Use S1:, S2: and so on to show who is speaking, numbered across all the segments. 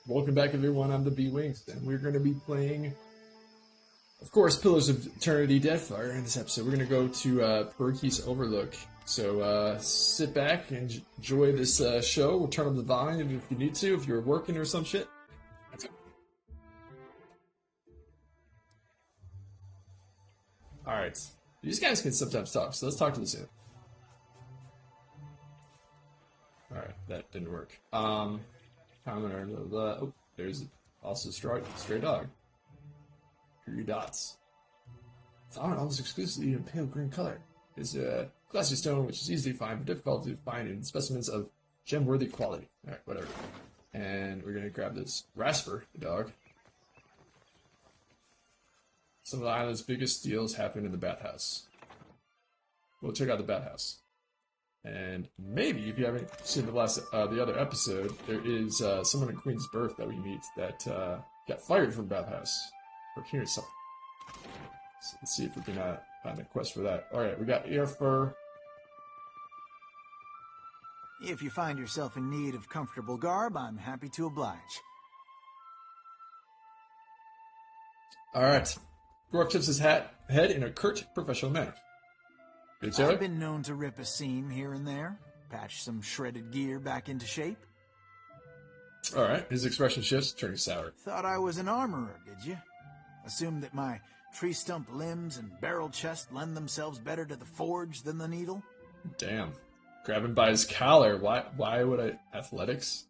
S1: Welcome back, everyone. I'm the B-Wings, and we're going to be playing, of course, Pillars of Eternity Deadfire in this episode. We're going to go to Perky's Overlook. So sit back and enjoy this show. We'll turn up the volume if you need to, if you're working or some shit. Alright. These guys can sometimes talk, so let's talk to this guy. Alright, that didn't work. Oh, there's also stray dog. 3 dots. It's almost exclusively in pale green color. It's a glassy stone which is easy to find, but difficult to find in specimens of gem-worthy quality. Alright, whatever. And we're gonna grab this Rasper, the dog. Some of the island's biggest steals happen in the bathhouse. We'll check out the bathhouse. And maybe, if you haven't seen the other episode, there is someone in Queen's Birth that we meet that got fired from bathhouse for hearing something. So let's see if we can find a quest for that. Alright, we got air fur.
S2: If you find yourself in need of comfortable garb, I'm happy to oblige.
S1: Alright. Dwarf tips his head in a curt, professional manner. Good tailor?
S2: I've been known to rip a seam here and there, patch some shredded gear back into shape.
S1: Alright, his expression shifts, turning sour.
S2: Thought I was an armorer, did you? Assumed that my tree stump limbs and barrel chest lend themselves better to the forge than the needle?
S1: Damn. Grab him by his collar. Why would I... Athletics?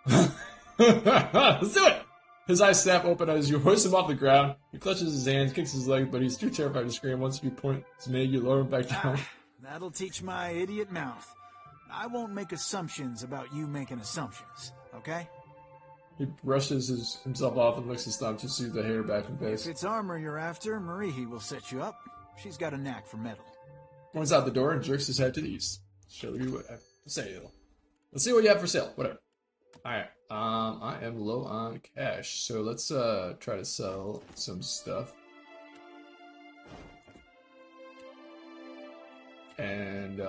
S1: Let's do it! His eyes snap open as you hoist him off the ground. He clutches his hands, kicks his legs, but he's too terrified to scream. Once you point is made, you lower him back down.
S2: That'll teach my idiot mouth. I won't make assumptions about you making assumptions, okay?
S1: He brushes himself off and licks his thumb to see the hair back from face.
S2: If it's armor you're after, Marie will set you up. She's got a knack for metal.
S1: Points out the door and jerks his head to the east. Show you what I have to say. Let's see what you have for sale. Whatever. Alright. I am low on cash, so let's try to sell some stuff. And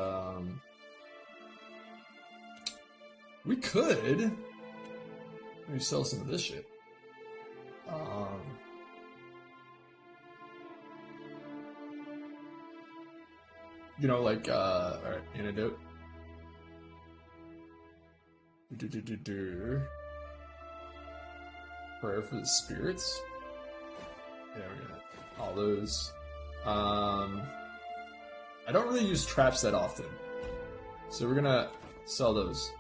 S1: we could maybe sell some of this shit. You know, like alright, antidote. Prayer for the spirits. Yeah, we got all those. I don't really use traps that often, so we're gonna sell those.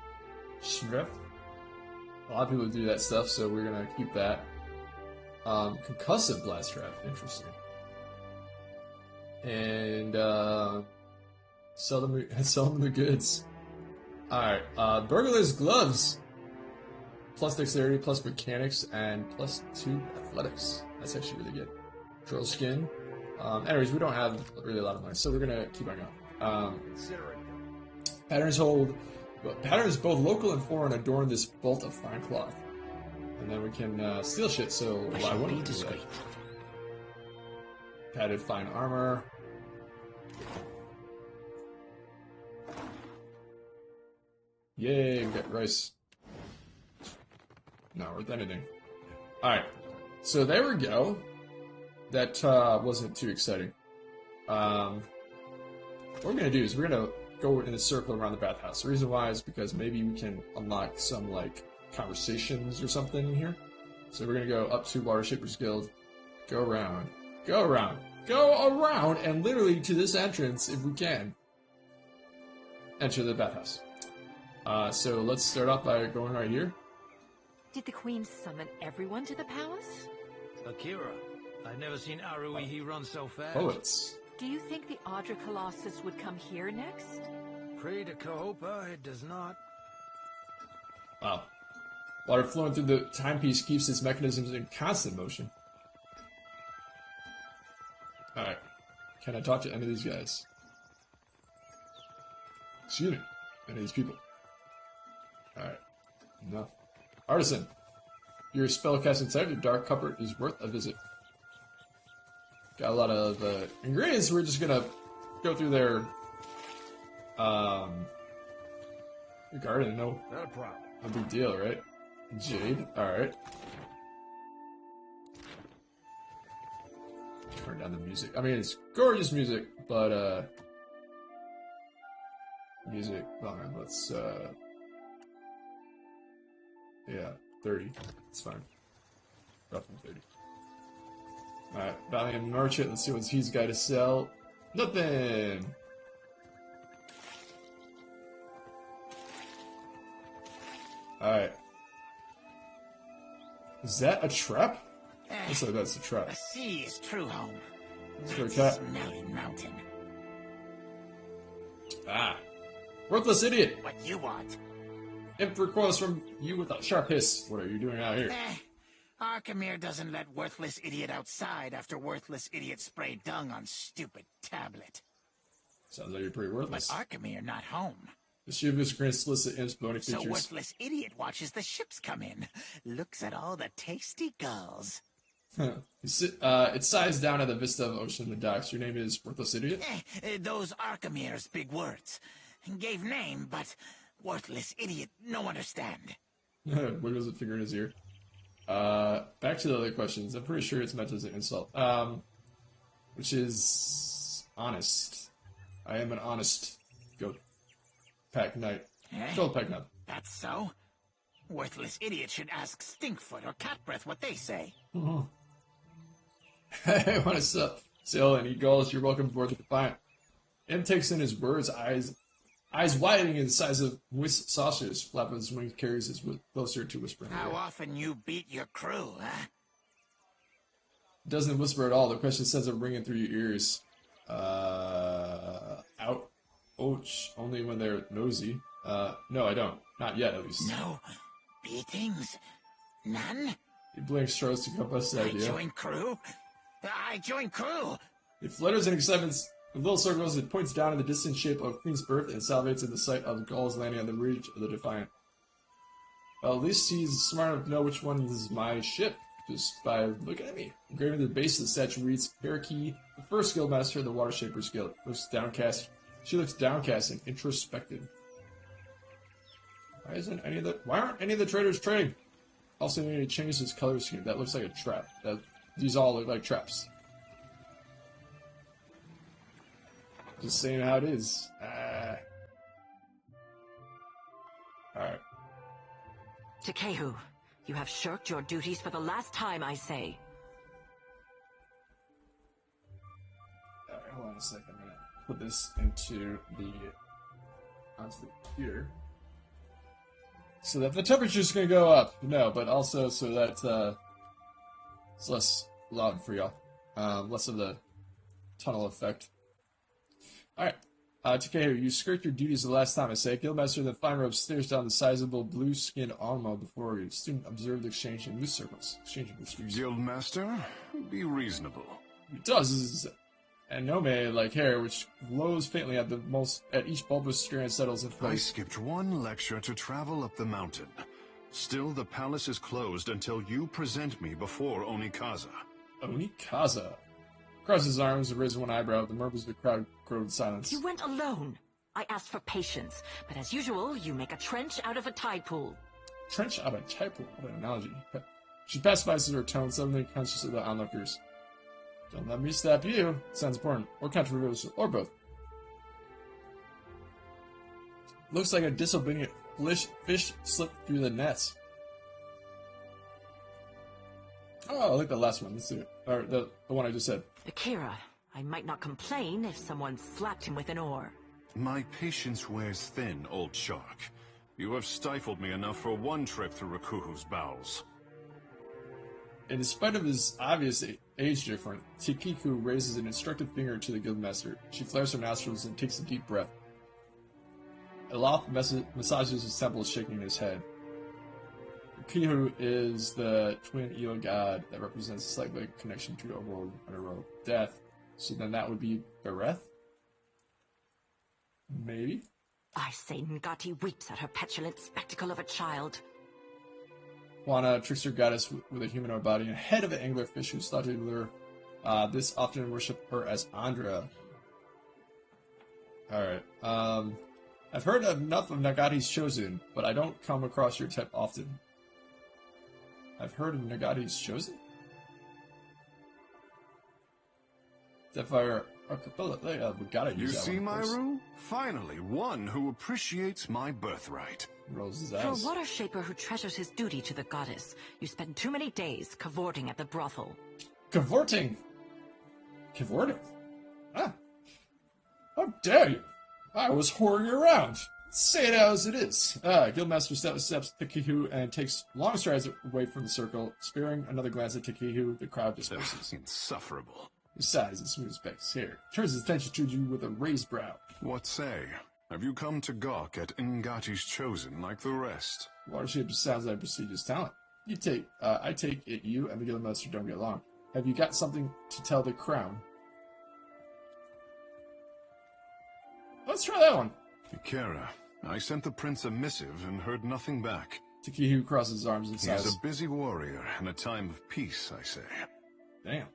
S1: Shipwrecked. A lot of people do that stuff, so we're gonna keep that. Concussive blast trap, interesting. And sell them the goods. Alright, burglar's gloves. Plus dexterity, plus mechanics, and plus 2 athletics. That's actually really good. Troll skin. Anyways, we don't have really a lot of money, so we're gonna keep on going. Patterns both local and foreign adorn this bolt of fine cloth. And then we can steal shit, so why wouldn't we do that? Padded fine armor. Yay, we got rice. Not worth anything. Alright, so there we go. That wasn't too exciting. What we're going to do is we're going to go in a circle around the bathhouse. The reason why is because maybe we can unlock some, like, conversations or something in here. So we're going to go up to Watershippers Guild, go around, and literally to this entrance, if we can, enter the bathhouse. So let's start off by going right here.
S3: Did the Queen summon everyone to the palace?
S4: Akira, I've never seen Aruihi run so fast.
S1: Poets.
S3: Do you think the Audra Colossus would come here next?
S4: Pray to Kahopa, it does not.
S1: Wow. Water flowing through the timepiece keeps its mechanisms in constant motion. Alright. Can I talk to any of these guys? Excuse me. Any of these people? Alright. No. Artisan. Your spellcasting type, your dark cupboard is worth a visit. Got a lot of ingredients. We're just gonna go through their garden. No,
S4: Not a problem.
S1: No big deal, right? Jade, alright. Turn down the music. I mean, it's gorgeous music, but, music. Well, man, let's, yeah, 30. It's fine. Roughly 30. Alright, Valiant Merchant, let's see what he's got to sell. Nothing! Alright. Is that a trap? Looks like that's a trap.
S2: The sea is true home.
S1: Is there a
S2: That
S1: cat?
S2: smelly mountain.
S1: Ah. Worthless idiot!
S2: What you want?
S1: Imp recoils from you with a sharp hiss. What are you doing out here?
S2: Arkemir doesn't let worthless idiot outside after worthless idiot sprayed dung on stupid tablet.
S1: Sounds like you're pretty
S2: But
S1: worthless.
S2: Arkemir not home.
S1: Mischievous grants solicit imp's bony
S2: So
S1: features.
S2: worthless idiot watches the ships come in. Looks at all the tasty gulls.
S1: It's sized down at the vista of ocean in the docks. Your name is Worthless Idiot?
S2: Those Arkemir's big words. Gave name, but worthless idiot no understand.
S1: Wiggles a finger in his ear. Back to the other questions. I'm pretty sure it's meant as an insult. Which is honest. I am an honest goat pack knight. Gold pack knight.
S2: That's so? Worthless idiot should ask Stinkfoot or Cat Breath what they say.
S1: Hey, want to sail and eat gulls? You're welcome aboard the Defiant. Imp takes in his words, eyes widening in the size of whisk saucers. Flap of his wings carries his closer to whispering.
S2: How often you beat your crew, huh?
S1: Doesn't whisper at all. The question sends a ringing through your ears. Ouch. Only when they're nosy. No, I don't. Not yet, at least.
S2: No beatings? None?
S1: He blinks, tries to compass the
S2: I
S1: idea.
S2: join crew? I join crew!
S1: It flutters in excitement. In little circles, it points down in the distant shape of Queen's Birth and salivates at the sight of the gulls landing on the ridge of the Defiant. Well, at least he's smart enough to know which one is my ship, just by looking at me. Engraved at the base of the statue reads, Parakeet, the first guildmaster of the Water Shapers Guild. She looks downcast and introspective. Why aren't any of the traders trading? Also need to change his color scheme. That looks like a trap. These all look like traps. Just saying how it is. Alright.
S3: Takehu, you have shirked your duties for the last time, I say.
S1: Alright, hold on a second. I'm gonna put this onto the computer. So that the temperature's gonna go up. No, but also so that it's less loud for y'all. Less of the tunnel effect. Alright. Takehu, you skirted your duties the last time, I say. Guildmaster of the Fine Robe stares down the sizable blue-skinned Alma before you. Student observed the exchange in loose circles. Exchanging whispers.
S5: Guildmaster, be reasonable.
S1: It does. And Nome like hair, which glows faintly at each bulbous strand settles in
S5: I
S1: place.
S5: skipped one lecture to travel up the mountain. Still, the palace is closed until you present me before Onikaza.
S1: Onikaza. Across his arms, raised one eyebrow. The murmurs of the crowd grew in silence.
S3: You went alone. I asked for patience, but as usual, you make a trench out of a tide pool.
S1: Trench out of tide pool. What an analogy. She pacifies her tone, suddenly conscious of the onlookers. Don't let me stab you. Sounds important. Or controversial. Or both. Looks like a disobedient fish slipped through the nets. Oh, I like the last one. Let's do it. Or the one I just said.
S3: Akira, I might not complain if someone slapped him with an oar.
S5: My patience wears thin, old shark. You have stifled me enough for one trip through Rakuhu's bowels.
S1: In spite of his obvious age difference, Tikiku raises an instructive finger to the guildmaster. She flares her nostrils and takes a deep breath. Aloft massages his temples, shaking his head. Kihu is the twin eel god that represents a slightly connection to a world underworld death. So then that would be Bereth? Maybe?
S3: I say Ngati weeps at her petulant spectacle of a child.
S1: Juana, trickster goddess with a humanoid body and head of an anglerfish who's thought to lure. This often worship her as Andra. Alright, I've heard enough of Nagati's Chosen, but I don't come across your type often. I've heard of Nagati's Chosen? Deadfire Archipelago, we gotta use that one.
S5: You see, Myru? Finally, one who appreciates my birthright.
S1: Rolls his
S3: For a
S1: ass.
S3: water shaper who treasures his duty to the goddess, you spend too many days cavorting at the brothel.
S1: Cavorting! Cavorting? Ah. How dare you! I was whoring around. Say it as it is. Guildmaster steps to Kihu and takes long strides away from the circle, sparing another glance at Kihu. The crowd disperses.
S5: Insufferable.
S1: He sighs and smooths back his hair, turns his attention to you with a raised brow.
S5: What say? Have you come to gawk at Ngati's Chosen like the rest?
S1: Watership sounds like prestigious talent. I take it you and the Guildmaster don't get along. Have you got something to tell the crown? Let's try that one.
S5: Ikera, I sent the prince a missive and heard nothing back.
S1: Takihu crosses his arms and
S5: He
S1: sighs.
S5: is a busy warrior in a time of peace, I say.
S1: Damn.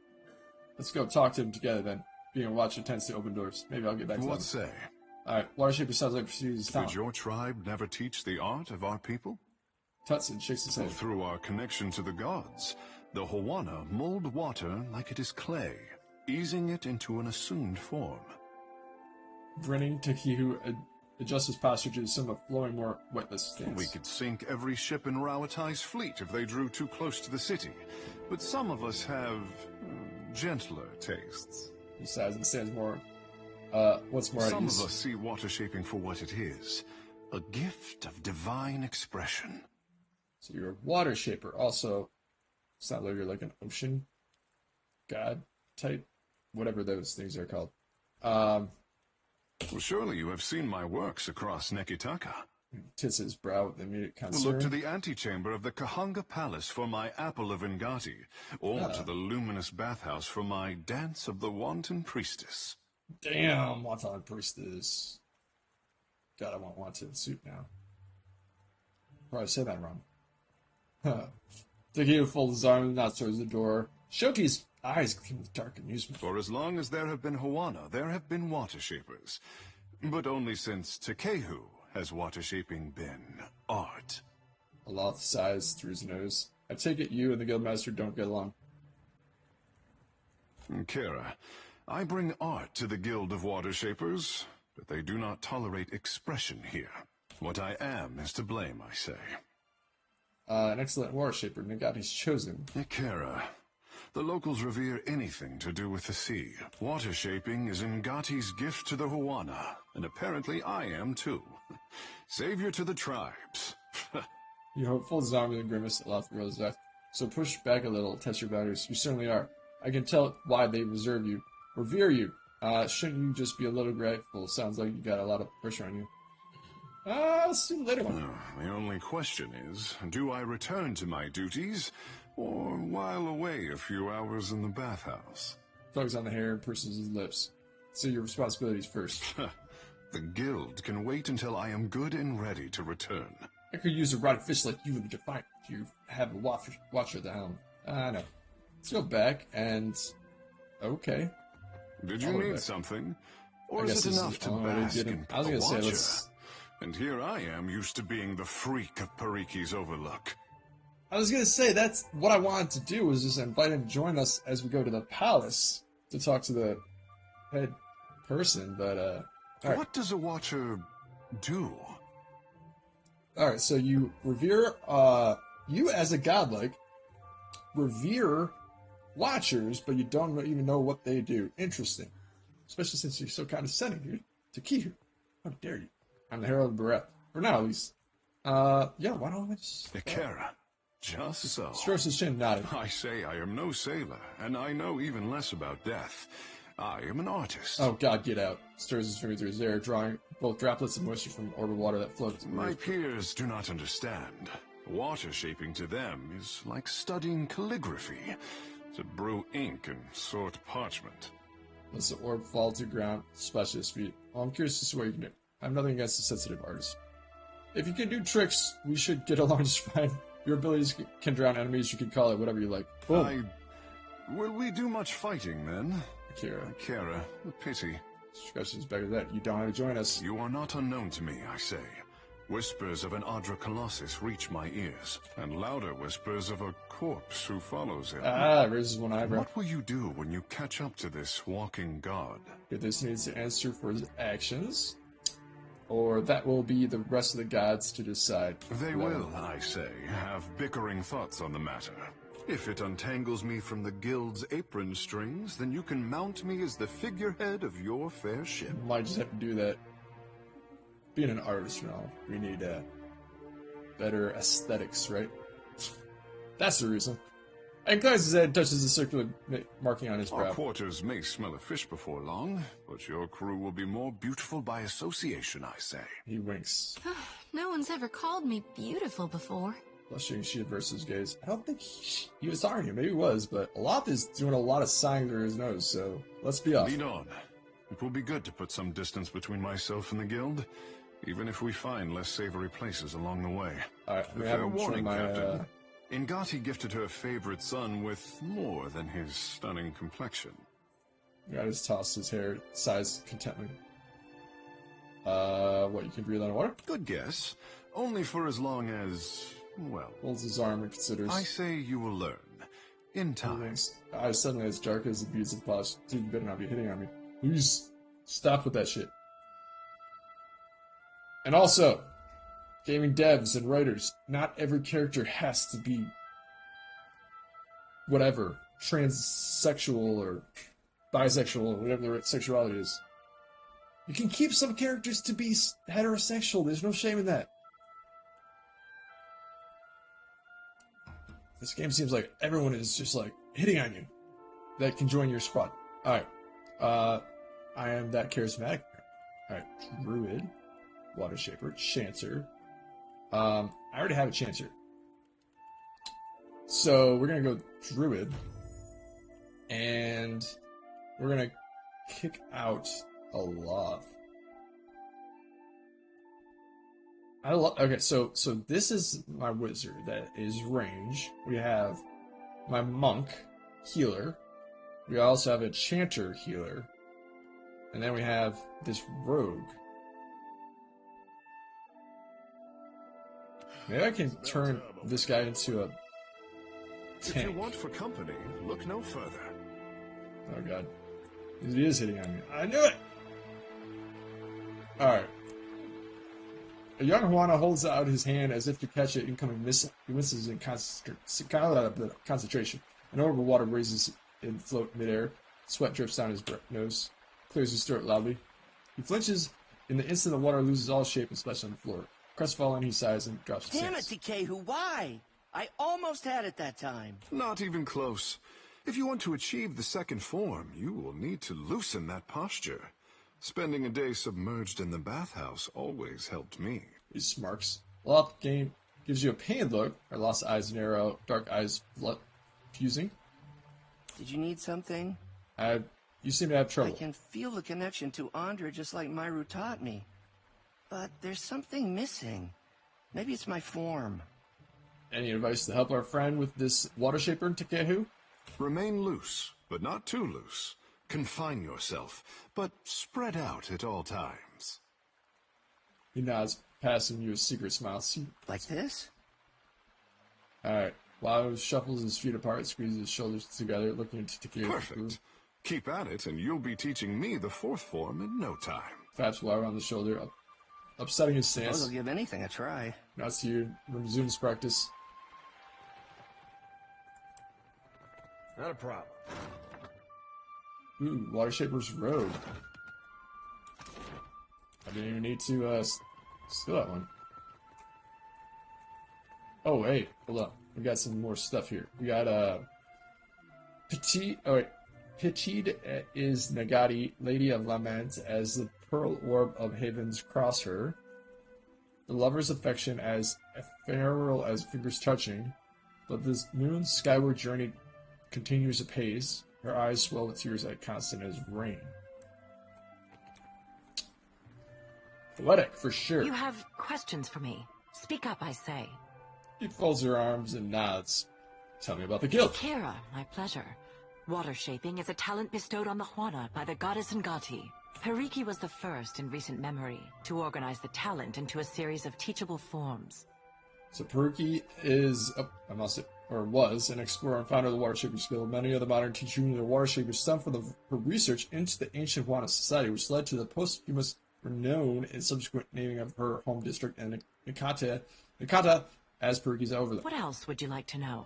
S1: Let's go talk to him together then. Being a watcher tends to open doors. Maybe I'll get back to
S5: What
S1: that.
S5: say?
S1: Alright, Watershaper sounds like prestigious talent.
S5: Did your tribe never teach the art of our people?
S1: Tutson shakes his head.
S5: Through our connection to the gods, the Hawana mold water like it is clay, easing it into an assumed form.
S1: Grinning, Takihu adjusts his posture to somewhat flowing, more weightless stance.
S5: We could sink every ship in Rawatai's fleet if they drew too close to the city, but some of us have gentler tastes.
S1: He sighs and stands more, once more
S5: Some
S1: at ease.
S5: of us see water shaping for what it is, a gift of divine expression.
S1: So you're a water shaper. Also, it's not like you're like an ocean god type, whatever those things are called.
S5: Well, surely you have seen my works across Nekitaka.
S1: Tits his brow with immediate
S5: Look
S1: concern.
S5: to the antechamber of the Kahanga Palace for my Apple of Ngati, or to the luminous bathhouse for my Dance of the Wanton Priestess.
S1: Damn, Wanton Priestess. God, I want Wanton suit now. Probably said that wrong. Huh. Takihu folds his arms and nods towards the door. Shoki's eyes gleam with dark amusement.
S5: For as long as there have been Hawana, there have been water shapers. But only since Takehu has water shaping been art.
S1: Aloth sighs through his nose. I take it you and the Guildmaster don't get along.
S5: Kira, I bring art to the Guild of Water Shapers, but they do not tolerate expression here. What I am is to blame, I say.
S1: An excellent water shaper, Nagati's Chosen.
S5: Ikera, the locals revere anything to do with the sea. Water shaping is Ngati's gift to the Hawana, and apparently I am too. Savior to the tribes.
S1: You fold his arms and grimace. Aloth rolls his eyes. So push back a little, test your boundaries. You certainly are. I can tell why they revere you. Shouldn't you just be a little grateful? Sounds like you got a lot of pressure on you. Let's do the later one.
S5: The only question is, do I return to my duties, or while away a few hours in the bathhouse?
S1: Tugs on the hair and purses his lips. So your responsibilities first.
S5: The guild can wait until I am good and ready to return.
S1: I could use a rotted fish like you in the Defiant. You have a watcher at the helm. I know. Let's go back and... Okay.
S5: Did you
S1: I'll go
S5: need
S1: back.
S5: something? Or
S1: I guess
S5: is it
S1: this
S5: enough
S1: is-
S5: to
S1: oh, they
S5: bask
S1: didn't-
S5: in
S1: I was gonna say,
S5: watcher?
S1: let's-
S5: And here I am, used to being the freak of Pariki's Overlook.
S1: I was gonna say, that's what I wanted to do, was just invite him to join us as we go to the palace to talk to the head person, but, alright.
S5: What does a watcher do?
S1: Alright, so you revere, you as a godlike, revere watchers, but you don't even know what they do. Interesting. Especially since you're so condescending, dude. Takihu. How dare you? I'm the Herald of Breath. For now, at least. Yeah, why don't I just...
S5: Ikera. Just so.
S1: Strokes his chin, nodded.
S5: I say I am no sailor, and I know even less about death. I am an artist.
S1: Oh, God, get out. Stirs his finger through his hair, drawing both droplets of moisture from orbital water that floats.
S5: My peers do not understand. Water shaping to them is like studying calligraphy. To brew ink and sort parchment.
S1: Lets the orb fall to the ground, splash at his feet. Well, I'm curious to see what you can do. I have nothing against the sensitive artist. If you can do tricks, we should get along just fine. Your abilities can drown enemies, you can call it whatever you like. Boom.
S5: Will we do much fighting then?
S1: Akira.
S5: Kara, a pity.
S1: Discussions back to that. You don't have to join us.
S5: You are not unknown to me, I say. Whispers of an Ardra Colossus reach my ears, and louder whispers of a corpse who follows him.
S1: Ah, raises one eyebrow.
S5: What will you do when you catch up to this walking god?
S1: This needs to answer for his actions, or that will be the rest of the gods to decide.
S5: They will, I say, have bickering thoughts on the matter. If it untangles me from the guild's apron strings, then you can mount me as the figurehead of your fair ship.
S1: Might just have to do that. Being an artist now, we need better aesthetics, right? That's the reason. And glances his head, touches the circular marking on his brow.
S5: Our quarters may smell of fish before long, but your crew will be more beautiful by association, I say.
S1: He winks.
S6: No one's ever called me beautiful before.
S1: Blushing, she averts his gaze. I don't think he was talking to you. Maybe he was, but Aloth is doing a lot of sighing through his nose, so let's be off.
S5: Lead on. It will be good to put some distance between myself and the guild, even if we find less savory places along the way.
S1: Alright,
S5: A fair warning, Captain. Ingati gifted her favorite son with more than his stunning complexion.
S1: I just tossed his hair, sighs contently. What, you can breathe underwater?
S5: Good guess. Only for as long as, well...
S1: Holds his arm and considers.
S5: I say you will learn. In time.
S1: Eyes suddenly as dark as the beads of polish. Dude, you better not be hitting on me. Please, stop with that shit. And also, gaming devs and writers, not every character has to be whatever, transsexual or bisexual or whatever their sexuality is. You can keep some characters to be heterosexual. There's no shame in that. This game seems like everyone is just like hitting on you that can join your squad. Alright. I am that charismatic. Alright, Druid. Water Shaper, Chancer. I already have a Chancer. So we're gonna go Druid. And we're gonna kick out Aloth. Okay, so this is my wizard that is range. We have my monk healer. We also have a chanter healer. And then we have this rogue. Maybe I can turn this guy into a tank.
S5: If you want for company, look no further.
S1: Oh god. He is hitting on me. I knew it! Alright. A young Juana holds out his hand as if to catch an incoming missile. He winces in concentration. An orb of water raises in float midair. Sweat drips down his nose. Clears his throat loudly. He flinches. In the instant, the water loses all shape and splashes on the floor. Crestfallen, he sighs and drops his
S7: Damn it,
S1: hands.
S7: Tikehu, why? I almost had it that time.
S5: Not even close. If you want to achieve the second form, you will need to loosen that posture. Spending a day submerged in the bathhouse always helped me.
S1: He smirks. Loth game gives you a pained look. Her lost eyes narrow, dark eyes fusing.
S7: Did you need something?
S1: You seem to have trouble.
S7: I can feel the connection to Andra just like Myru taught me. But there's something missing. Maybe it's my form.
S1: Any advice to help our friend with this water shaper, Tikehu?
S5: Remain loose, but not too loose. Confine yourself, but spread out at all times.
S1: He nods, passing you a secret smile. See?
S7: Like this?
S1: Alright. Lalo shuffles his feet apart, squeezes his shoulders together, looking into Tikehu's
S5: Perfect. Keep at it, and you'll be teaching me the fourth form in no time.
S1: Flaps Lalo on the shoulder, upsetting his
S7: Suppose
S1: stance.
S7: I'll give anything a try.
S1: Nods to you, resumes practice.
S4: Not a problem.
S1: Ooh, Water Shaper's Robe. I didn't even need to steal that one. Oh wait, hold up. We got some more stuff here. We got Petite is Nagati, Lady of Lament, as the pearl orb of havens cross her. The lover's affection as ephemeral as fingers touching, but this moon's skyward journey continues apace. Her eyes swell with tears at constant as rain. Poetic, for sure.
S3: You have questions for me. Speak up, I say.
S1: She folds her arms and nods. Tell me about the guild.
S3: Kira, my pleasure. Water shaping is a talent bestowed on the Juana by the goddess Ngati. Periki was the first in recent memory to organize the talent into a series of teachable forms.
S1: So Periki is, was, an explorer and founder of the Water Shapers Guild. Many of the modern teachers of the Water Shapers stem from her research into the ancient Wana society, which led to the posthumous renown and subsequent naming of her home district and Nikata as Periki's overlord.
S3: What else would you like to know?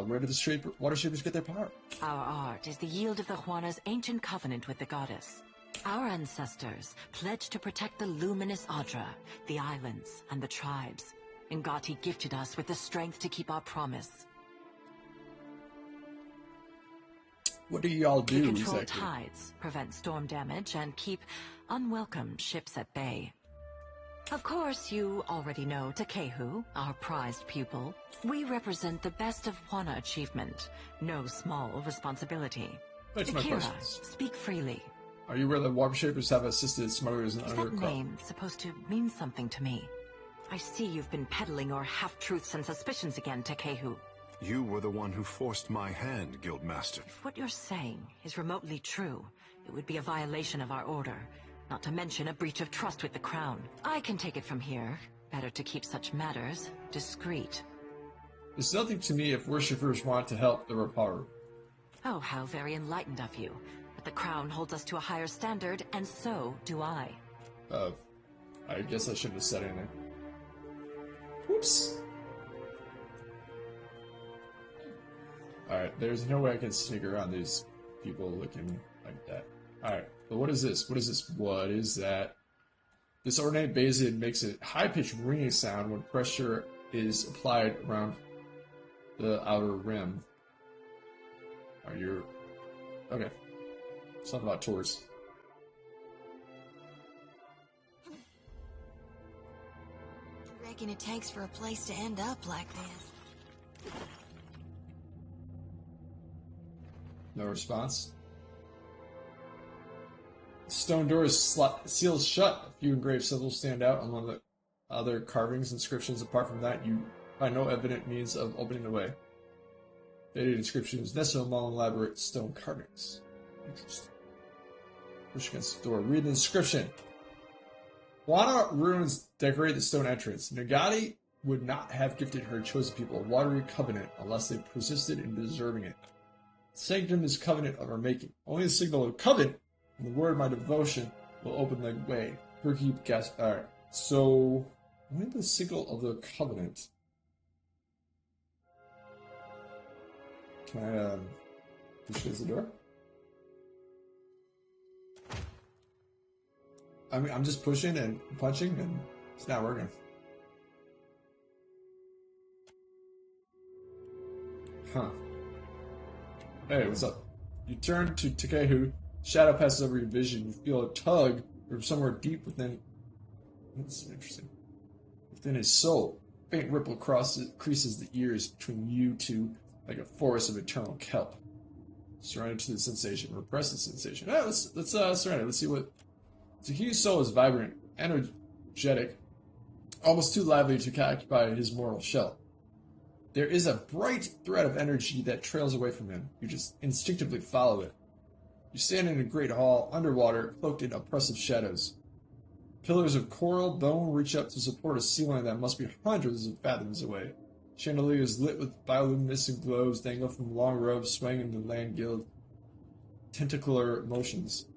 S1: Where did the Water Shapers get their power?
S3: Our art is the yield of the Huana's ancient covenant with the goddess. Our ancestors pledged to protect the luminous Adra, the islands, and the tribes. Ngati gifted us with the strength to keep our promise.
S1: What do y'all do
S3: We control
S1: exactly?
S3: tides, prevent storm damage, and keep unwelcome ships at bay. Of course, you already know Takehu, our prized pupil. We represent the best of Wana achievement. No small responsibility.
S1: That's my
S3: Akira,
S1: questions.
S3: speak freely.
S1: Are you aware that Water Shapers have assisted smugglers and
S3: Is that name supposed to mean something to me? I see you've been peddling your half-truths and suspicions again, Takehu.
S5: You were the one who forced my hand, Guildmaster.
S3: If what you're saying is remotely true, it would be a violation of our order, not to mention a breach of trust with the Crown. I can take it from here. Better to keep such matters discreet.
S1: It's nothing to me if worshippers want to help the Reparu.
S3: Oh, how very enlightened of you. But the Crown holds us to a higher standard, and so do I.
S1: I guess I shouldn't have said anything. Whoops. Alright, there's no way I can sneak around these people looking like that. Alright, but what is this? What is this? What is that? This ornate basin makes a high-pitched ringing sound when pressure is applied around the outer rim. Are you... Okay. Something about tours.
S6: I reckon it takes for a place to end up like this.
S1: No response. The stone door is sealed shut. A few engraved symbols stand out among the other carvings, inscriptions. Apart from that, you find no evident means of opening the way. Faded inscriptions nestled among elaborate stone carvings. Interesting. Push against the door. Read the inscription. Wana ruins decorate the stone entrance. Nagati would not have gifted her chosen people a watery covenant unless they persisted in deserving it. Sanctum is covenant of our making. Only the signal of covenant and the word of my devotion will open the way. Perky gasped. Alright, so only the signal of the covenant. Can I push against the door? I mean, I'm just pushing and punching, and it's not working. Huh. Hey, what's up? You turn to Takehu. Shadow passes over your vision. You feel a tug from somewhere deep within. That's interesting. Within his soul, faint ripple creases the ears between you two, like a forest of eternal kelp. Surrender to the sensation. Repress the sensation. Alright, let's surrender. Let's see what. Takehu's soul is vibrant, energetic, almost too lively to occupy his mortal shell. There is a bright thread of energy that trails away from him. You just instinctively follow it. You stand in a great hall, underwater, cloaked in oppressive shadows. Pillars of coral bone reach up to support a ceiling that must be hundreds of fathoms away. Chandeliers lit with bioluminescent globes dangle from long ropes swaying in the land guild tentacular motions.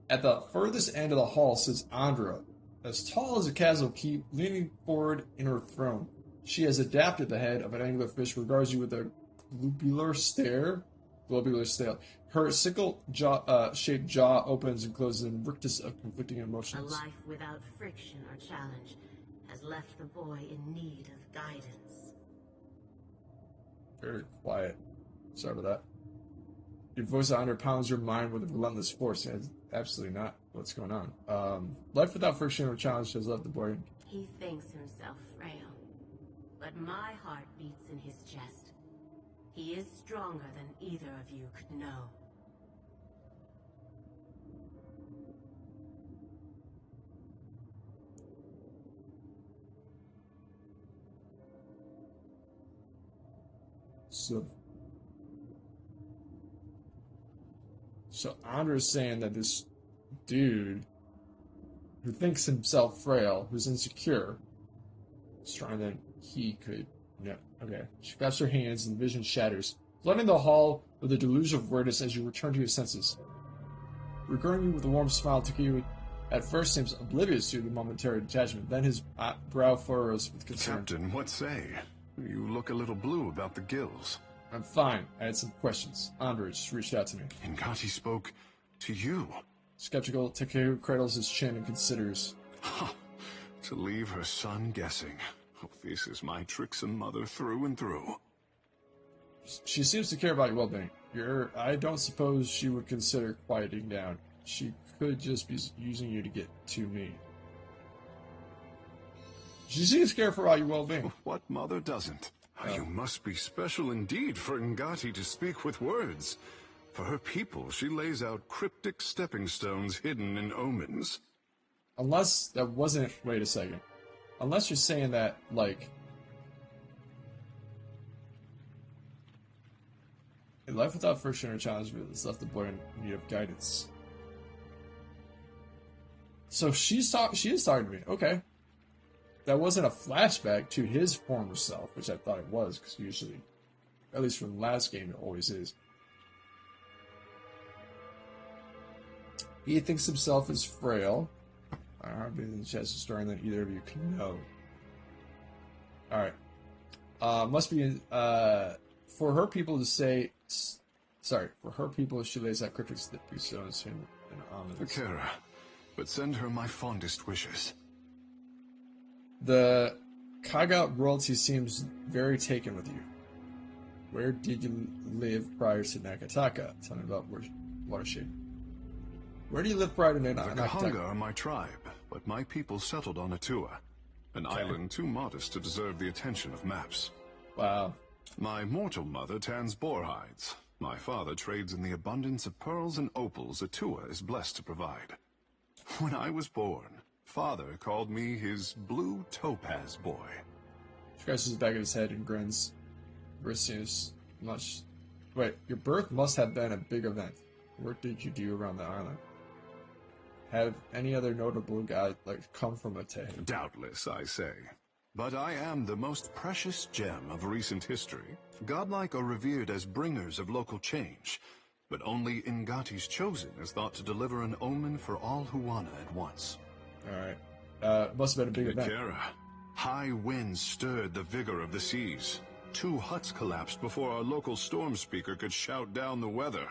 S1: At the furthest end of the hall sits Andra, as tall as a castle keep, leaning forward in her throne. She has adapted the head of an anglerfish, regards you with a globular stare. Her sickle-shaped jaw opens and closes in a rictus of conflicting
S8: A
S1: emotions.
S8: life without friction or challenge has left the boy in need of guidance.
S1: Very quiet. Sorry about that. Your voice under pounds your mind with a relentless force. It's absolutely not what's going on. Life without friction or challenge has left the boy.
S8: He thinks himself frail, but my heart beats in his chest. He is stronger than either of you could know.
S1: So Andra is saying that this dude who thinks himself frail, who's insecure, stronger than he could. No. Okay. She claps her hands and the vision shatters, flooding the hall with a deluge of awareness as you return to your senses. Regarding you with a warm smile, Takeru at first seems oblivious to the momentary detachment. Then his brow furrows with concern.
S5: Captain, what say? You look a little blue about the gills.
S1: I'm fine. I had some questions. Andrej reached out to me.
S5: Ingati spoke to you.
S1: Skeptical, Takeru cradles his chin and considers.
S5: To leave her son guessing. Oh, this is my tricksome mother through and through.
S1: She seems to care about your well-being. I don't suppose she would consider quieting down. She could just be using you to get to me. She seems to care for all your well-being.
S5: What mother doesn't? You must be special indeed for Ingati to speak with words. For her people, she lays out cryptic stepping stones hidden in omens.
S1: Unless that wasn't... Wait a second. Unless you're saying that, like... A life without friction or challenge has left the boy in need of guidance. So she is talking to me. Okay. That wasn't a flashback to his former self, which I thought it was, because usually, at least from the last game, it always is. He thinks himself as frail. I don't have the chest of story that either of you can know. Alright. Must be for her people to say... Sorry, for her people, she lays out cryptic stones in ominous.
S5: Akira, but send her my fondest wishes.
S1: The Kaga royalty seems very taken with you. Where did you live prior to Nakataka? Tell me about Watershed. Where do you live prior to Nakataka?
S5: The Kahanga are my tribe, but my people settled on Atua, an island too modest to deserve the attention of maps.
S1: Wow.
S5: My mortal mother tans boar hides. My father trades in the abundance of pearls and opals Atua is blessed to provide. When I was born, Father called me his blue topaz boy.
S1: Scratches the back of his head and grins. Wait, your birth must have been a big event. What did you do around the island? Have any other notable guy come from Ate?
S5: Doubtless, I say. But I am the most precious gem of recent history. Godlike are revered as bringers of local change, but only Ingati's chosen is thought to deliver an omen for all Huana at once.
S1: Alright. Must have been a big event.
S5: Akira, high winds stirred the vigor of the seas. 2 huts collapsed before our local storm speaker could shout down the weather.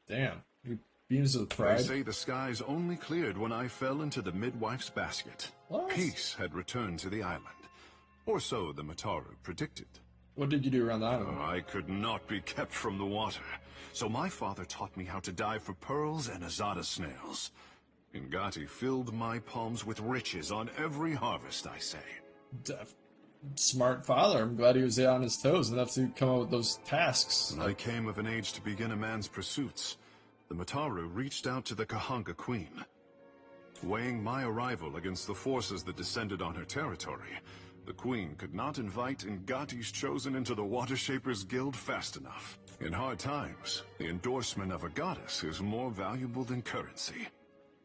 S1: Damn. He beams with pride.
S5: They say the skies only cleared when I fell into the midwife's basket.
S1: What?
S5: Peace had returned to the island. Or so the Mataru predicted.
S1: What did you do around the island?
S5: I could not be kept from the water. So my father taught me how to dive for pearls and azada snails. Ingati filled my palms with riches on every harvest, I say.
S1: Smart father. I'm glad he was on his toes enough to come up with those tasks.
S5: When I came of an age to begin a man's pursuits, the Mataru reached out to the Kahanga Queen. Weighing my arrival against the forces that descended on her territory, the Queen could not invite Ingati's chosen into the Watershapers Guild fast enough. In hard times, the endorsement of a goddess is more valuable than currency.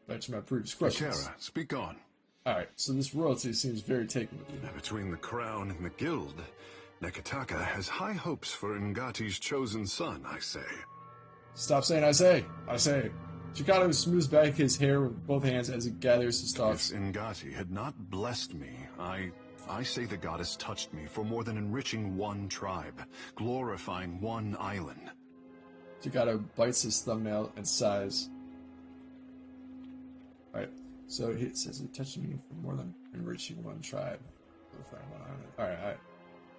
S1: Back to my previous questions.
S5: Akira, speak on.
S1: Alright, so this royalty seems very taken with you.
S5: Between the crown and the guild, Nakataka has high hopes for Ingati's chosen son, I say.
S1: Stop saying I say. I say. Chikado smooths back his hair with both hands as he gathers his thoughts.
S5: If Ingati had not blessed me, I say the goddess touched me for more than enriching one tribe, glorifying one island.
S1: Chikado bites his thumbnail and sighs. Alright, so it says it touched me for more than enriching one tribe, glorifying one island. Alright.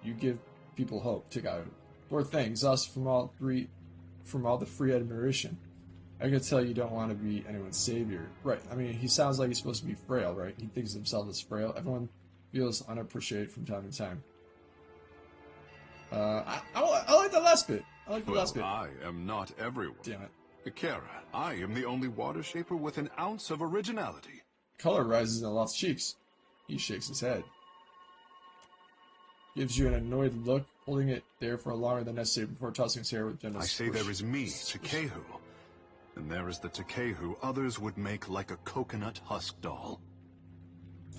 S1: You give people hope, Chikado. Poor thing, exhausted from all the free admiration. I can tell you don't want to be anyone's savior. Right, I mean, he sounds like he's supposed to be frail, right? He thinks of himself as frail. Everyone feels unappreciated from time to time. I like the last bit.
S5: I am not everyone.
S1: Damn it.
S5: Akira, I am the only water shaper with an ounce of originality.
S1: Color rises in Lot's cheeks. He shakes his head. Gives you an annoyed look, holding it there for longer than necessary before tossing his hair with gentle
S5: I say there is me, Takehu. And there is the Takehu others would make like a coconut husk doll.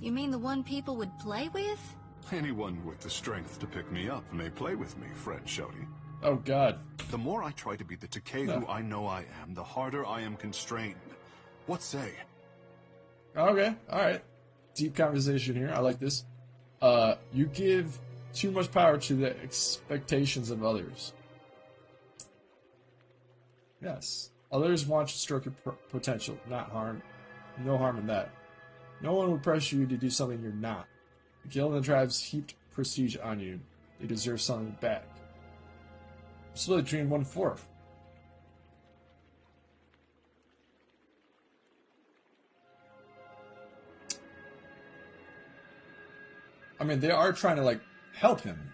S6: You mean the one people would play with?
S5: Anyone with the strength to pick me up may play with me, Fred Shody.
S1: Oh, God.
S5: The more I try to be the Takehu I know I am, the harder I am constrained. What say?
S1: Okay, alright. Deep conversation here. I like this. You give too much power to the expectations of others. Yes. Others want to stroke your potential, not harm. No harm in that. No one would pressure you to do something you're not. The guild and the tribes heaped prestige on you. They deserve something back. Split between 1/4. I mean, they are trying to, like, help him.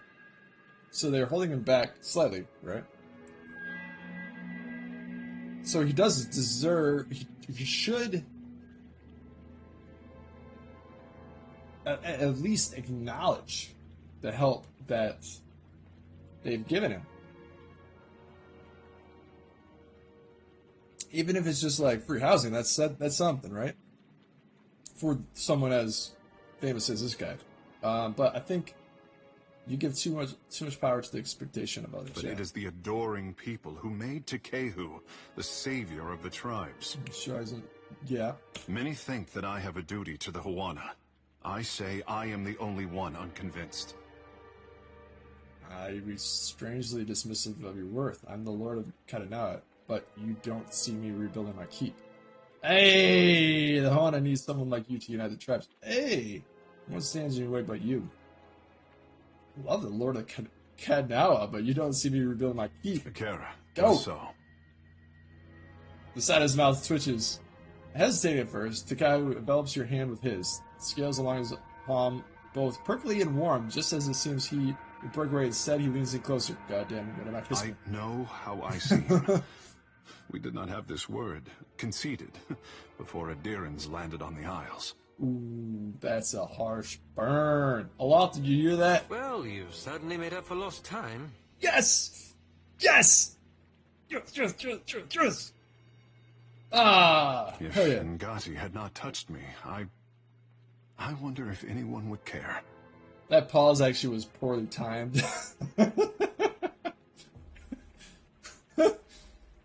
S1: So they're holding him back slightly, right? So he does deserve... He should... At least acknowledge the help that they've given him. Even if it's just, like, free housing, that's something, right? For someone as famous as this guy. But I think you give too much power to the expectation of others.
S5: But it is the adoring people who made Takehu the savior of the tribes.
S1: Sure, yeah.
S5: Many think that I have a duty to the Huana. I say I am the only one unconvinced.
S1: You'd be strangely dismissive of your worth. I'm the Lord of Katanawa, but you don't see me rebuilding my keep. Hey! The Huana needs someone like you to unite the tribes. Hey! No one stands in your way but you. I love the Lord of Katanawa, but you don't see me rebuilding my keep.
S5: Akira,
S1: go!
S5: So.
S1: The side of his mouth twitches. Hesitating at first, Takehu envelops your hand with his. Scales along his palm, both prickly and warm, just as it seems he would break away. Instead, he leans in closer. Goddamn, you better not kiss me.
S5: I know how I see him. We did not have this word conceded before Adirans landed on the Isles.
S1: Ooh, that's a harsh burn. Olaf, did you hear that?
S4: Well, you've certainly made up for lost time.
S1: Yes! Yes! Yes! Ah!
S5: If
S1: Hell yeah.
S5: Ngati had not touched me, I wonder if anyone would care.
S1: That pause actually was poorly timed.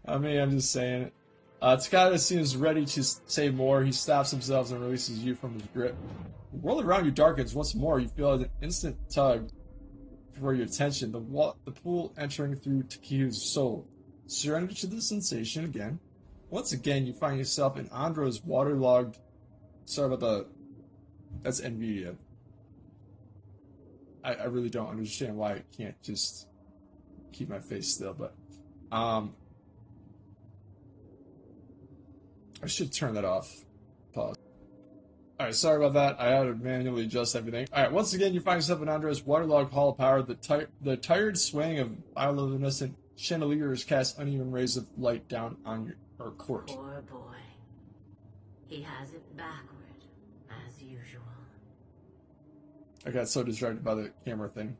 S1: I mean, I'm just saying it. Takada seems ready to say more. He stops himself and releases you from his grip. The world around you darkens once more. You feel an instant tug for your attention. The pool entering through Takehu's soul. Surrender to the sensation again. Once again, you find yourself in Andro's waterlogged... Sorry about the... That's NVIDIA. I really don't understand why I can't just keep my face still, but... I should turn that off. Pause. Alright, sorry about that. I had to manually adjust everything. Alright, once again, you find yourself in Andre's waterlogged hall of power. The tired swaying of bioluminescent chandeliers cast uneven rays of light down on your court.
S8: Poor boy. He has it backward, as usual.
S1: I got so distracted by the camera thing.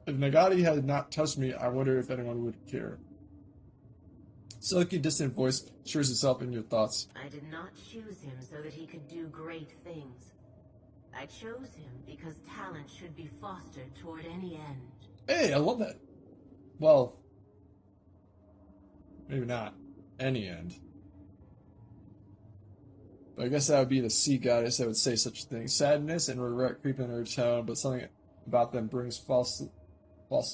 S1: If Nagati had not touched me, I wonder if anyone would care. Silky, distant voice assures itself in your thoughts.
S8: I did not choose him so that he could do great things. I chose him because talent should be fostered toward any end.
S1: Hey, I love that. Well, maybe not. Any end. But I guess that would be the sea goddess that would say such a thing. Sadness and regret creep in her tone, but something about them brings falsely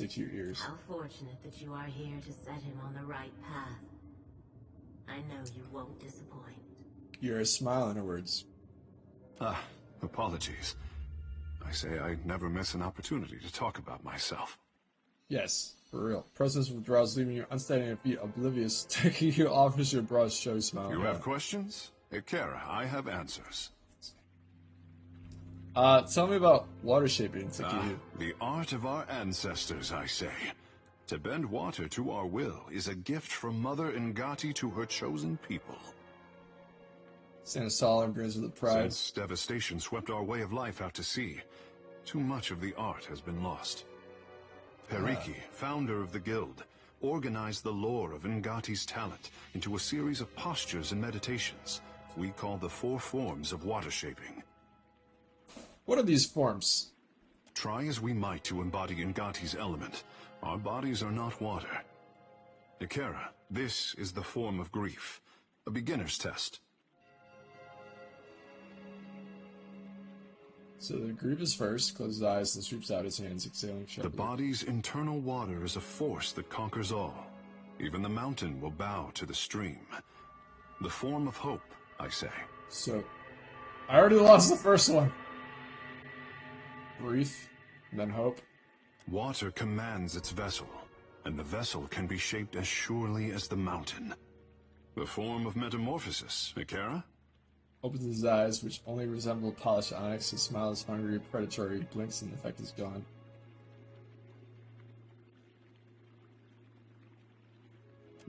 S1: to your ears.
S8: How fortunate that you are here to set him on the right path. I know you won't disappoint.
S1: You're a smile in her words.
S5: Apologies. I say I never miss an opportunity to talk about myself.
S1: Yes, for real. Presence withdraws, leaving you unsteady on your feet, oblivious. Taking you offers your broad showy smile.
S5: You have questions? Ikera, I have answers.
S1: Tell me about water shaping, Takehu.
S5: The art of our ancestors, I say. To bend water to our will is a gift from Mother Ngati to her chosen people.
S1: Stands tall and grins with pride.
S5: Since devastation swept our way of life out to sea, too much of the art has been lost. Periki, founder of the guild, organized the lore of Ngati's talent into a series of postures and meditations we call the 4 forms of water shaping.
S1: What are these forms?
S5: Try as we might to embody Ngati's element, our bodies are not water. Ikera, this is the form of grief, a beginner's test.
S1: So the grief is first, closes his eyes, and sweeps out his hands, exhaling
S5: The
S1: sharply.
S5: body's internal water is a force that conquers all. Even the mountain will bow to the stream. The form of hope, I say.
S1: So, I already lost the first one. Grief, and then hope.
S5: Water commands its vessel, and the vessel can be shaped as surely as the mountain. The form of metamorphosis, Ikera?
S1: Opens his eyes, which only resemble polished onyx. His smile is hungry, predatory, blinks, and the effect is gone.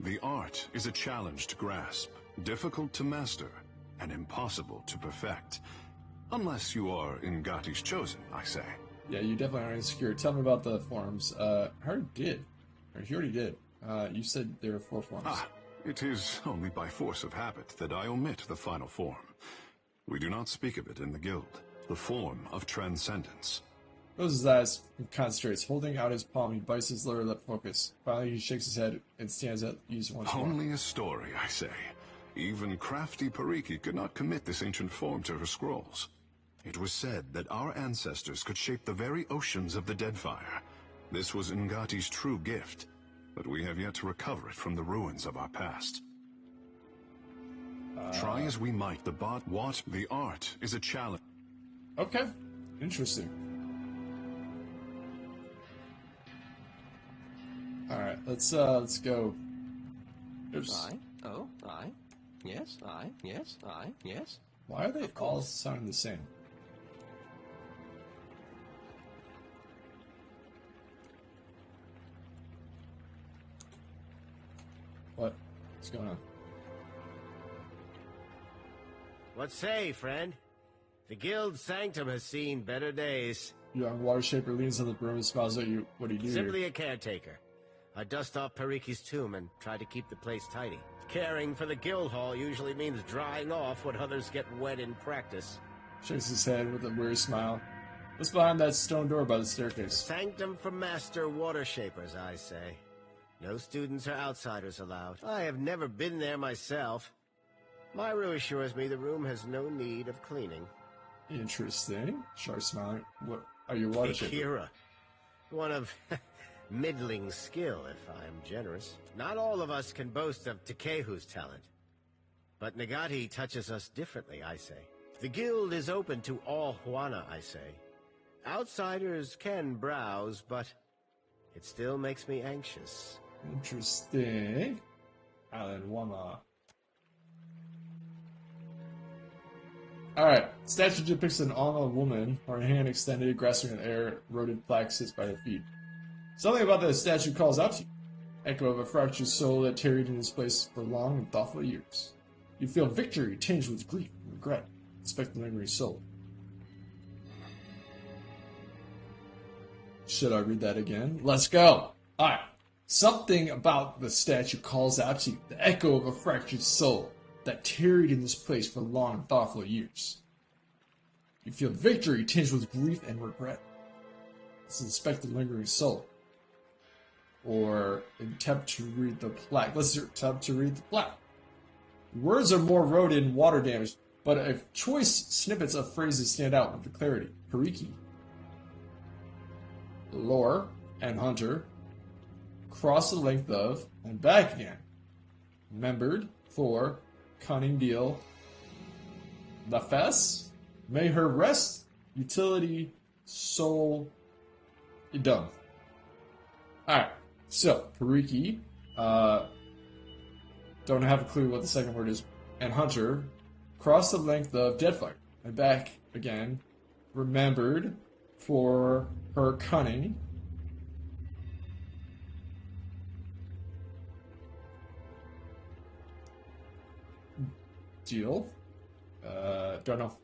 S5: The art is a challenge to grasp, difficult to master, and impossible to perfect. Unless you are Ngati's chosen, I say.
S1: Yeah, you definitely are insecure. Tell me about the forms. I already did. Or he already did. You said there were 4 forms.
S5: It is only by force of habit that I omit the final form. We do not speak of it in the guild. The form of transcendence.
S1: Closes his eyes and concentrates. Holding out his palm, he bites his lower lip focus. Finally, he shakes his head and stands at ease once more.
S5: Only a story, I say. Even crafty Pariki could not commit this ancient form to her scrolls. It was said that our ancestors could shape the very oceans of the Deadfire. This was Ngati's true gift, but we have yet to recover it from the ruins of our past. Try as we might, the art is a challenge.
S1: Okay, interesting. All right, let's go. Oops.
S9: I. Yes, I. Yes, I. Yes.
S1: Why are they all sounding the same? What's going on?
S10: What say, friend? The guild sanctum has seen better days.
S1: Young water shaper leans on the broom and smiles at you. What do you do
S10: Simply
S1: here?
S10: a caretaker. I dust off Pariki's tomb and try to keep the place tidy. Caring for the guild hall usually means drying off what others get wet in practice.
S1: Shakes his head with a weary smile. What's behind that stone door by the staircase?
S10: Sanctum for master water shapers, I say. No students or outsiders allowed. I have never been there myself. Myru assures me the room has no need of cleaning.
S1: Interesting. Sharp smiling. What are you water shaper?
S10: Akira. One of middling skill, if I am generous. Not all of us can boast of Takehu's talent. But Ngati touches us differently, I say. The guild is open to all Huana, I say. Outsiders can browse, but it still makes me anxious.
S1: Interesting. Alan Wama. Alright. Statue depicts an Alma woman, her hand extended, grasping an air, eroded plaque sits by her feet. Something about the statue calls out to you. Echo of a fractured soul that tarried in this place for long and thoughtful years. You feel victory tinged with grief and regret. Inspect the lingering soul. Should I read that again? Let's go! Alright. Something about the statue calls out to you. The echo of a fractured soul that tarried in this place for long and thoughtful years. You feel victory tinged with grief and regret. Let's inspect the lingering soul. Or attempt to read the plaque. Let's attempt to read the plaque. Words are more eroded and water damaged, but if choice snippets of phrases stand out with the clarity. Pariki. Lore and hunter. Cross the length of and back again. Remembered for cunning deal. Lafesse. May her rest. Utility. Soul. Done. Alright. So, Pariki, don't have a clue what the second word is, and Hunter, cross the length of Deadfire, and back again, remembered for her cunning, deal, don't know,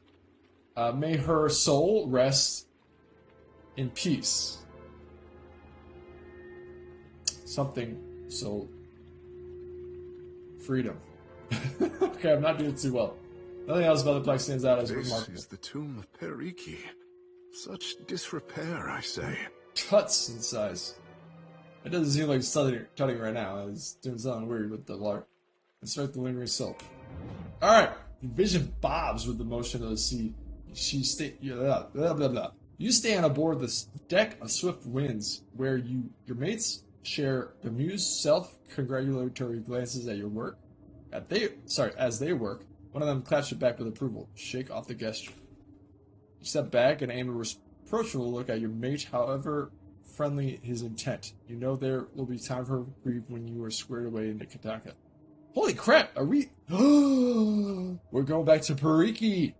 S1: may her soul rest in peace. Something So, freedom. Okay, I'm not doing too well. Nothing else about the place stands out as
S5: This
S1: remarkable.
S5: is the tomb of Periki. Such disrepair, I say.
S1: Cuts in size. It doesn't seem like it's cutting right now. It's doing something weird with the lark. Inspect the lingering silk. Alright. Vision bobs with the motion of the sea. You stand aboard the deck of swift winds, where your mates share bemused, self-congratulatory glances at your work. As they work, one of them claps you back with approval. Shake off the gesture. You step back and aim a reproachful look at your mate, however friendly his intent. You know there will be time for grief when you are squared away into Kataka. Holy crap! Are we? We're going back to Periki!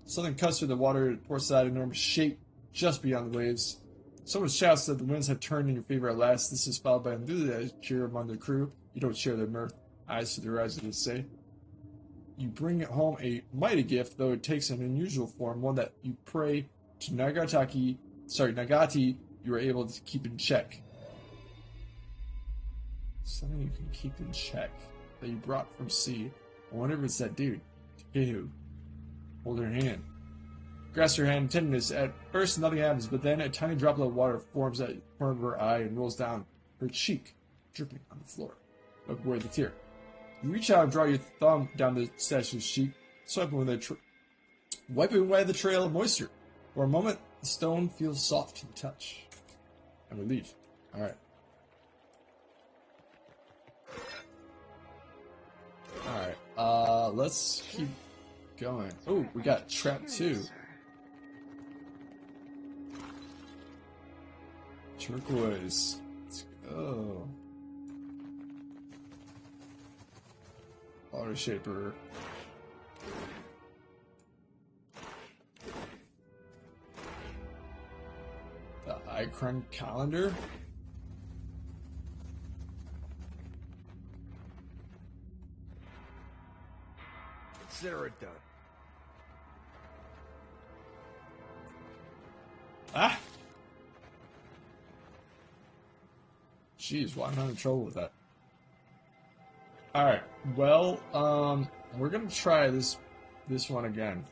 S1: Something cuts through the water towards that enormous shape just beyond the waves. Someone shouts that the winds have turned in your favor at last. This is followed by enthusiasm cheer among the crew. You don't share their mirth. Eyes to their eyes, as they say. You bring home a mighty gift, though it takes an unusual form, one that you pray to Nagati you are able to keep in check. Something you can keep in check that you brought from sea. I wonder if it's that dude. Takehu. Hold her hand. Grasp her hand in tenderness. At first nothing happens, but then a tiny droplet of water forms at the corner of her eye and rolls down her cheek, dripping on the floor. Look where the tear. You reach out and draw your thumb down the statue's cheek, wiping away the trail of moisture. For a moment, the stone feels soft to the touch. And relief. Alright. Alright, let's keep going. Oh, we got Trap 2. Turquoise. Let's go. Water Shaper. The Icon Calendar.
S2: Consider it done.
S1: Ah! Jeez, why am I having trouble with that? Alright, well, we're gonna try this one again.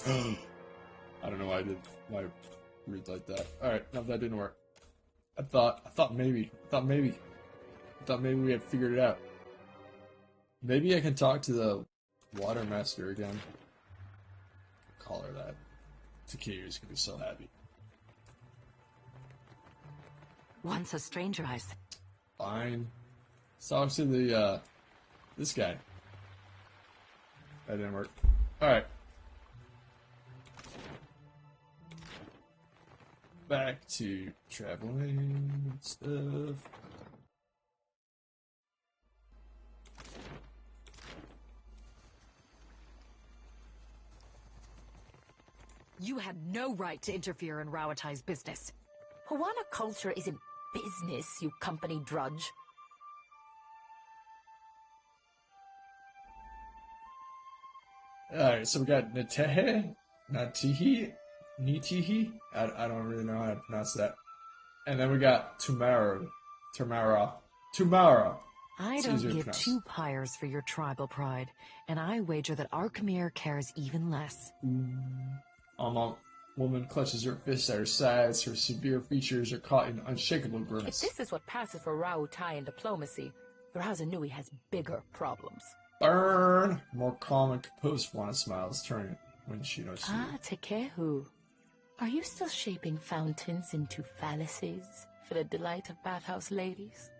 S1: I don't know why I read like that. Alright, no, that didn't work. I thought maybe we had figured it out. Maybe I can talk to the Water Master again. Call her that. Takeu's gonna be so happy.
S3: Once a stranger, I said.
S1: Fine. Let's talk to the, this guy. That didn't work. Alright. Back to traveling and stuff.
S11: You had no right to interfere in Rawatai's business.
S12: Hawana culture isn't business, you company drudge.
S1: Alright, so we got Nitihi. I don't really know how to pronounce that. And then we got Tumara.
S11: I
S1: It's
S11: don't
S1: easier to
S11: give
S1: pronounce.
S11: two pyres for your tribal pride, and I wager that Archimere cares even less.
S1: A woman clutches her fists at her sides. Her severe features are caught in unshakable
S12: If
S1: grimace.
S12: this is what passes for Rautai in diplomacy, Razanui has bigger problems.
S1: Burn! More calm and composed Fauna smiles, turning when she knows you.
S12: Ah, Takehu. Are you still shaping fountains into phalluses for the delight of bathhouse ladies?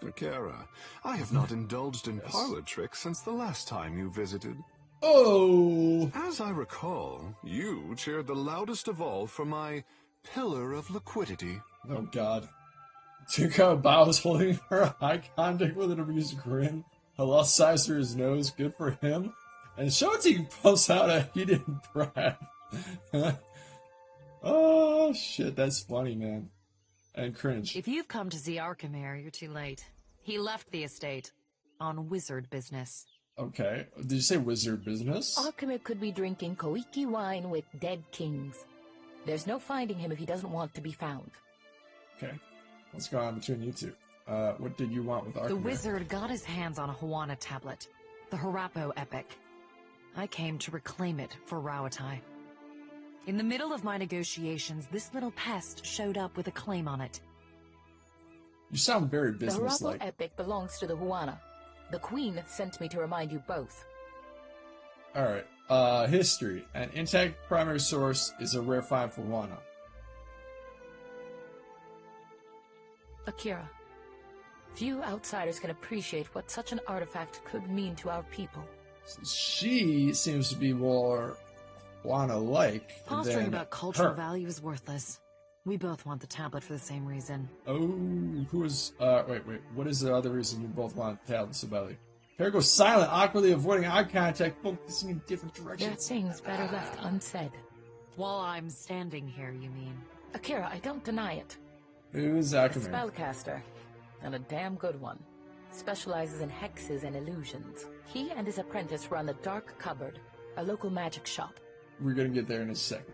S5: Akira, I have not indulged in parlor tricks since the last time you visited.
S1: Oh!
S5: As I recall, you cheered the loudest of all for my pillar of liquidity.
S1: Oh god. Tuka bows, holding her eye contact with an amused grin. A lost size through his nose, good for him. And Shoti pumps out a heated breath. Oh shit, that's funny, man. And cringe.
S11: If you've come to see Archimere, you're too late. He left the estate on wizard business.
S1: Okay. Did you say wizard business?
S12: Archimere could be drinking Koiki wine with dead kings. There's no finding him if he doesn't want to be found.
S1: Okay. What's going on between you two? What did you want with Archimere?
S11: The wizard got his hands on a Huana tablet, the Harapo epic. I came to reclaim it for Rauatai. In the middle of my negotiations, this little pest showed up with a claim on it.
S1: You sound very
S12: The
S1: businesslike.
S12: Harapo epic belongs to the Huana. The Queen sent me to remind you both.
S1: Alright. History. An intact primary source is a rare find for Huana.
S12: Akira, few outsiders can appreciate what such an artifact could mean to our people.
S1: She seems to be more Juana-like
S11: Posturing
S1: than
S11: about cultural
S1: her.
S11: value is worthless. We both want the tablet for the same reason.
S1: Oh, who is... wait. What is the other reason you both want the tablet so badly? Pair goes silent, awkwardly avoiding eye contact, focusing in different
S12: There are
S1: directions.
S12: things better left unsaid.
S11: While I'm standing here, you mean?
S12: Akira, I don't deny it.
S1: Who's
S12: A
S1: Akimir?
S12: spellcaster, and a damn good one. Specializes in hexes and illusions. He and his apprentice run the Dark Cupboard, a local magic shop.
S1: We're gonna get there in a second.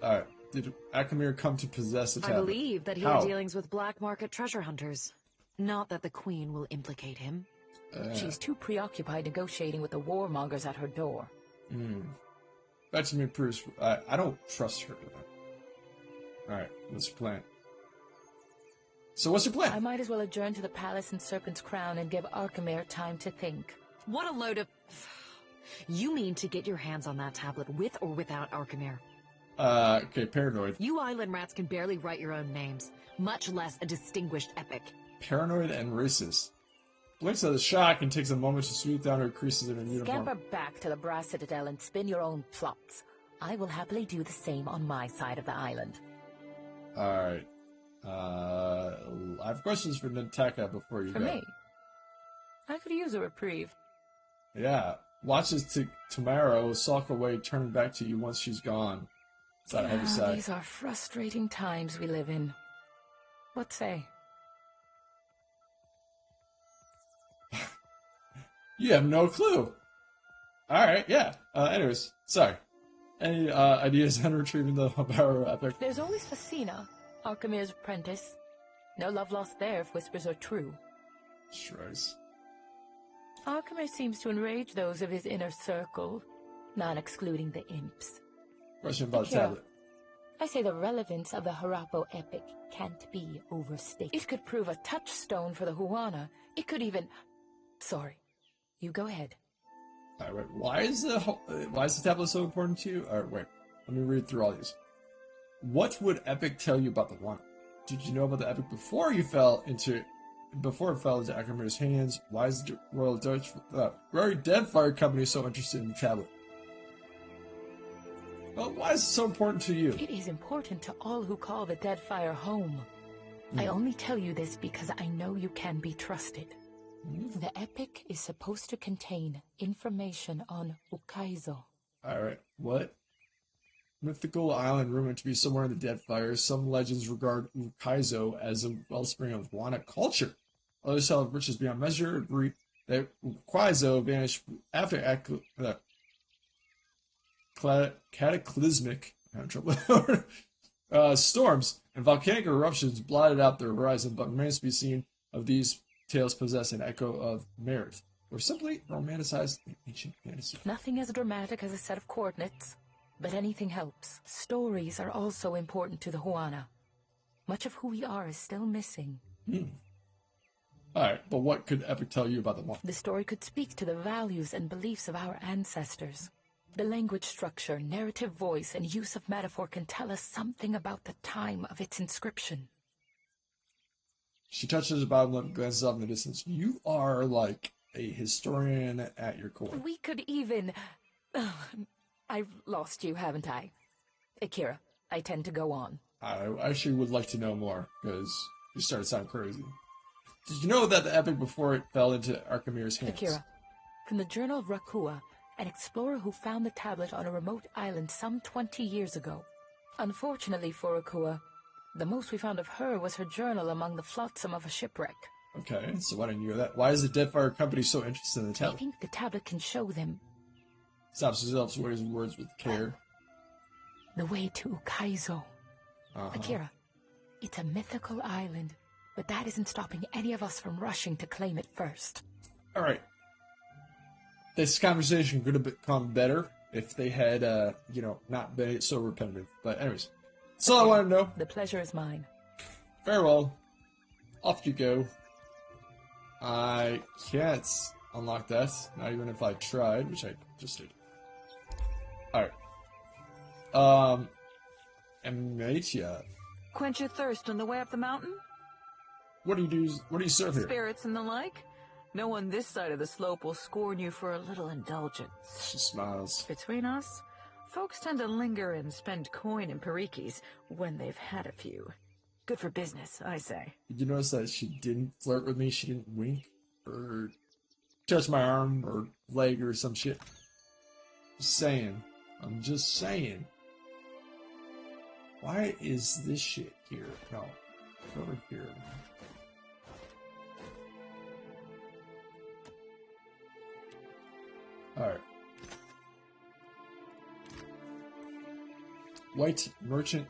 S1: Alright. Did Akimir come to possess the
S11: I
S1: tablet?
S11: believe that he
S1: How?
S11: had dealings with black market treasure hunters. Not that the Queen will implicate him.
S12: She's too preoccupied negotiating with the warmongers at her door.
S1: That to me proves... I don't trust her. Alright, what's your plan? So what's your
S12: I
S1: plan?
S12: might as well adjourn to the palace in Serpent's Crown and give Archimere time to think.
S11: What a load of... You mean to get your hands on that tablet with or without Archimere?
S1: Okay, paranoid.
S11: You island rats can barely write your own names, much less a distinguished epic.
S1: Paranoid and racist. Blinks at the shock and takes a moment to smooth down her creases in her uniform.
S12: Scamper back to the Brass Citadel and spin your own plots. I will happily do the same on my side of the island.
S1: Alright. I have questions for Nintaka before you
S12: For
S1: go.
S12: me? I could use a reprieve.
S1: Yeah. Watches Tamara sulk away, turning back to you once she's gone. It's that heavy sigh.
S12: These are frustrating times we live in. What say?
S1: You have no clue. Alright, yeah. Anyways, sorry. Any ideas on retrieving the Habaro epic?
S12: There's always Facina, Archimere's apprentice. No love lost there if whispers are true.
S1: Shrugs.
S12: Archimere seems to enrage those of his inner circle, not excluding the imps.
S1: Question about the
S12: Akira,
S1: tablet.
S12: I say the relevance of the Harapo epic can't be overstated. It could prove a touchstone for the Huana. It could even... Sorry. You go ahead.
S1: Alright, wait. Why is the tablet so important to you? Alright, wait. Let me read through all these. What would Epic tell you about the one? Did you know about the Epic before it fell into Akimir's hands? Why is the Royal Deadfire Company so interested in the tablet? Well, why is it so important to you?
S12: It is important to all who call the Deadfire home. I only tell you this because I know you can be trusted. The epic is supposed to contain information on Ukaizo.
S1: Alright, what? Mythical island rumored to be somewhere in the Deadfire. Some legends regard Ukaizo as a wellspring of Wana culture. Others tell of riches beyond measure, agree that Ukaizo vanished after cataclysmic storms and volcanic eruptions blotted out the horizon, but remains to be seen of these tales possess an echo of merit, or simply romanticized ancient fantasy.
S12: Nothing as dramatic as a set of coordinates, but anything helps. Stories are also important to the Huana. Much of who we are is still missing.
S1: Alright, but what could Epic tell you about the one?
S12: The story could speak to the values and beliefs of our ancestors. The language structure, narrative voice, and use of metaphor can tell us something about the time of its inscription.
S1: She touches the bottom lip and glances off in the distance. You are like a historian at your core.
S12: We could even... I've lost you, haven't I? Akira, I tend to go on.
S1: I actually would like to know more, because you started sounding crazy. Did you know that the epic before it fell into Archimere's hands?
S12: Akira, from the Journal of Rakua, an explorer who found the tablet on a remote island some 20 years ago. Unfortunately for Rakua, the most we found of her was her journal among the flotsam of a shipwreck.
S1: Okay, so why didn't you know that? Why is the Deadfire Company so interested in the
S12: I
S1: tablet?
S12: think the tablet can show them.
S1: Stops himself, weighs words with care.
S12: The way to Kaizo. Akira, it's a mythical island, but that isn't stopping any of us from rushing to claim it first.
S1: Alright. This conversation could have become better if they had, you know, not been so repetitive. But anyways, that's all I want to know.
S12: The pleasure is mine.
S1: Farewell. Off you go. I can't unlock that, not even if I tried, which I just did. Alright. Amatia.
S11: Quench your thirst on the way up the mountain?
S1: What do you do? What do you serve here?
S11: Spirits and the like? No one this side of the slope will scorn you for a little indulgence.
S1: She smiles.
S11: Between us, folks tend to linger and spend coin in parikis when they've had a few. Good for business, I say.
S1: Did you notice that she didn't flirt with me? She didn't wink or touch my arm or leg or some shit. Just saying. I'm just saying. Why is this shit here? No. It's over here. Alright. White Merchant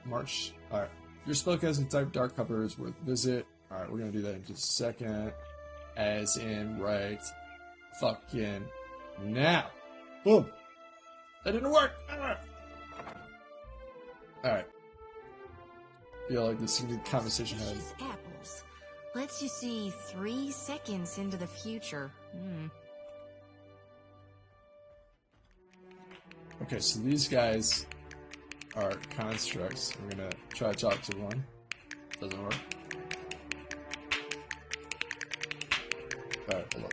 S1: March. Alright. Your spellcasting type Dark Cover is worth a visit. Alright, we're gonna do that in just a second. As in right fucking now. Boom! That didn't work! Alright. Feel like this is gonna be a conversation head.
S6: Apples. Lets you see 3 seconds into the future.
S1: Okay, so these guys are constructs. We're gonna try to talk to one. Doesn't work. Alright, hold up.